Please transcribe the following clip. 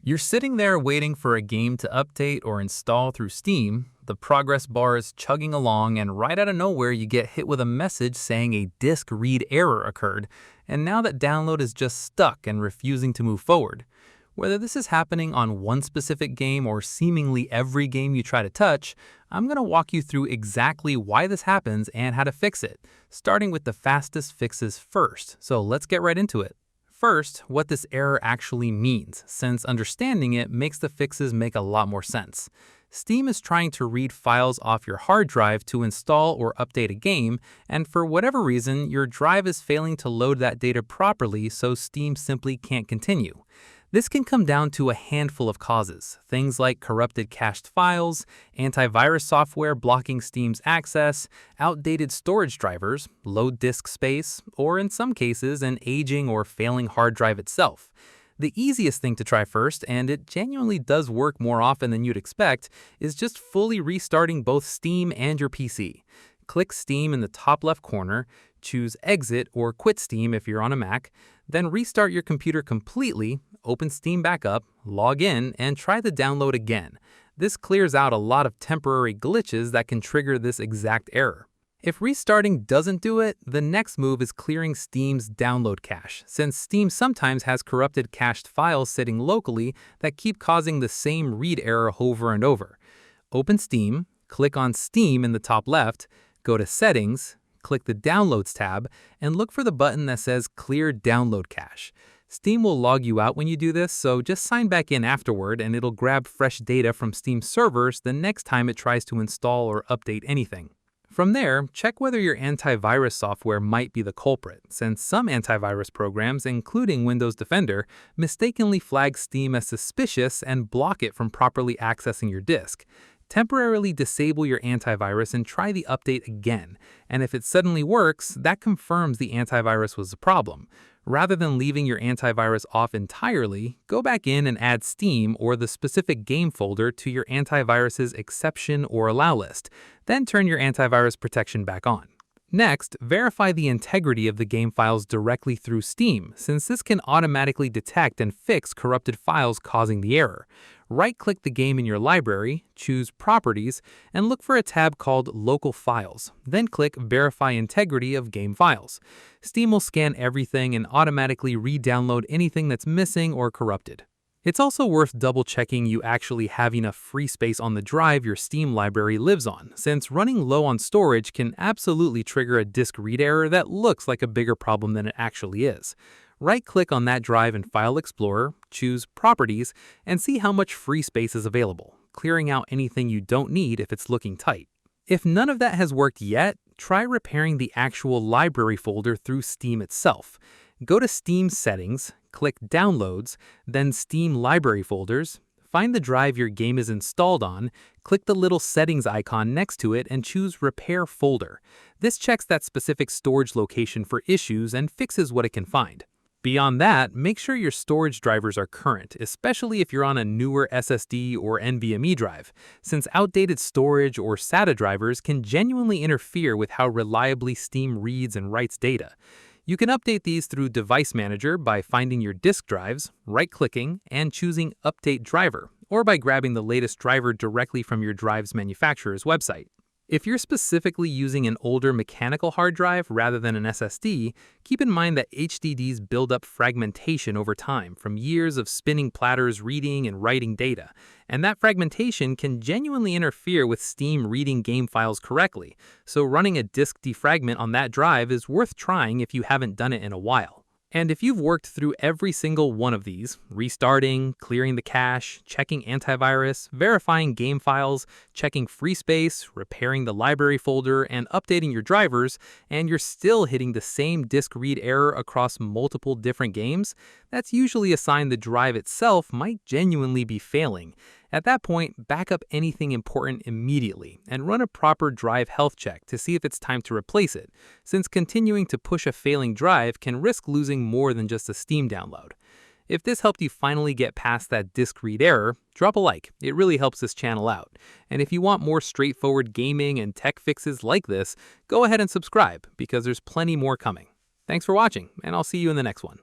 You're sitting there waiting for a game to update or install through Steam, the progress bar is chugging along, and right out of nowhere you get hit with a message saying a disk read error occurred, and now that download is just stuck and refusing to move forward. Whether this is happening on one specific game or seemingly every game you try to touch, I'm going to walk you through exactly why this happens and how to fix it, starting with the fastest fixes first. So let's get right into it. First, what this error actually means, since understanding it makes the fixes make a lot more sense. Steam is trying to read files off your hard drive to install or update a game, and for whatever reason, your drive is failing to load that data properly, so Steam simply can't continue. This can come down to a handful of causes, things like corrupted cached files, antivirus software blocking Steam's access, outdated storage drivers, low disk space, or in some cases, an aging or failing hard drive itself. The easiest thing to try first, and it genuinely does work more often than you'd expect, is just fully restarting both Steam and your PC. Click Steam in the top left corner, choose Exit or Quit Steam if you're on a Mac, then restart your computer completely, open Steam back up, log in, and try the download again. This clears out a lot of temporary glitches that can trigger this exact error. If restarting doesn't do it, the next move is clearing Steam's download cache, since Steam sometimes has corrupted cached files sitting locally that keep causing the same read error over and over. Open Steam, click on Steam in the top left, go to Settings, click the Downloads tab, and look for the button that says Clear Download Cache. Steam will log you out when you do this, so just sign back in afterward and it'll grab fresh data from Steam servers the next time it tries to install or update anything. From there, check whether your antivirus software might be the culprit, since some antivirus programs, including Windows Defender, mistakenly flag Steam as suspicious and block it from properly accessing your disk. Temporarily disable your antivirus and try the update again, and if it suddenly works, that confirms the antivirus was the problem. Rather than leaving your antivirus off entirely, go back in and add Steam or the specific game folder to your antivirus's exception or allow list, then turn your antivirus protection back on. Next, verify the integrity of the game files directly through Steam, since this can automatically detect and fix corrupted files causing the error. Right-click the game in your library, choose Properties, and look for a tab called Local Files. Then click Verify Integrity of Game Files. Steam will scan everything and automatically re-download anything that's missing or corrupted. It's also worth double-checking you actually have enough free space on the drive your Steam library lives on, since running low on storage can absolutely trigger a disk read error that looks like a bigger problem than it actually is. Right-click on that drive in File Explorer, choose Properties, and see how much free space is available, clearing out anything you don't need if it's looking tight. If none of that has worked yet, try repairing the actual library folder through Steam itself. Go to Steam Settings, click Downloads, then Steam Library Folders, find the drive your game is installed on, click the little settings icon next to it, and choose Repair Folder. This checks that specific storage location for issues and fixes what it can find. Beyond that, make sure your storage drivers are current, especially if you're on a newer SSD or NVMe drive, since outdated storage or SATA drivers can genuinely interfere with how reliably Steam reads and writes data. You can update these through Device Manager by finding your disk drives, right-clicking, and choosing Update Driver, or by grabbing the latest driver directly from your drive's manufacturer's website. If you're specifically using an older mechanical hard drive rather than an SSD, keep in mind that HDDs build up fragmentation over time from years of spinning platters reading and writing data, and that fragmentation can genuinely interfere with Steam reading game files correctly, so running a disk defragment on that drive is worth trying if you haven't done it in a while. And if you've worked through every single one of these, restarting, clearing the cache, checking antivirus, verifying game files, checking free space, repairing the library folder, and updating your drivers, and you're still hitting the same disk read error across multiple different games, that's usually a sign the drive itself might genuinely be failing. At that point, back up anything important immediately and run a proper drive health check to see if it's time to replace it, since continuing to push a failing drive can risk losing more than just a Steam download. If this helped you finally get past that disk read error, drop a like. It really helps this channel out. And if you want more straightforward gaming and tech fixes like this, go ahead and subscribe because there's plenty more coming. Thanks for watching, and I'll see you in the next one.